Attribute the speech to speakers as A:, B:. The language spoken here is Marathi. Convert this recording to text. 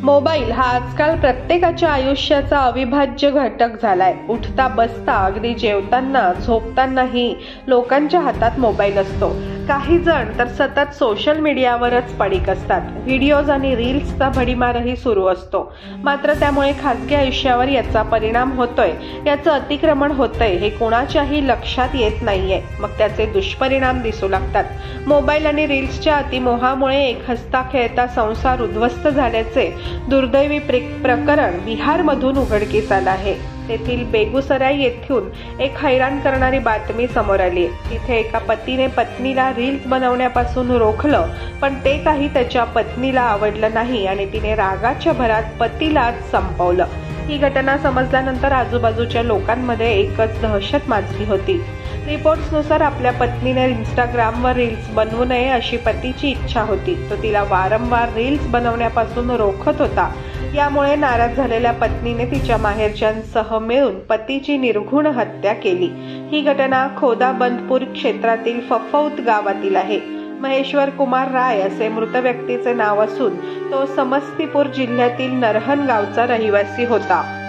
A: मोबाईल हा आजकाल प्रत्येकाच्या आयुष्याचा अविभाज्य घटक झालाय. उठता बसता अगदी जेवताना झोपतानाही लोकांच्या हातात मोबाईल असतो. काही जण तर सतत सोशल मीडियावरच पडिक असतात. व्हिडिओज आणि रील्सचा भडीमारही सुरू असतो. मात्र त्यामुळे खासगी आयुष्यावर याचा परिणाम होतोय, याचं अतिक्रमण होतंय हे कोणाच्याही लक्षात येत नाहीये. मग त्याचे दुष्परिणाम दिसू लागतात. मोबाईल आणि रील्सच्या अतिमोहामुळे एक हसता खेळता संसार उद्ध्वस्त झाल्याचे दुर्दैवी प्रकरण बिहारमधून उघडकीस आलं आहे. तेथील बेगुसराय येथून एक हैराण करणारी बातमी समोर आली. तिथे एका पतीने पत्नीला रील्स बनवण्यापासून रोखलं, पण ते काही त्याच्या पत्नीला आवडलं नाही आणि तिने रागाच्या भरात पतीलाच संपवलं. ही घटना समजल्यानंतर आजूबाजूच्या लोकांमध्ये एकच दहशत माजली होती. रिपोर्ट्सनुसार आपल्या पत्नीने इंस्टाग्रामवर रील्स बनवू नये अशी पतीची इच्छा होती. तो तिला वारंवार रील्स बनवण्यापासून रोखत होता. यामुळे नाराज झालेल्या पत्नीने तिच्या माहेरच्यांसह मिळून पतीची निर्घृण हत्या केली. ही घटना खोदाबंदपूर क्षेत्रातील फफौत गावातील आहे. महेश्वर कुमार राय असे मृत व्यक्तीचे नाव असून तो समस्तीपूर जिल्ह्यातील नरहन गावचा रहिवासी होता.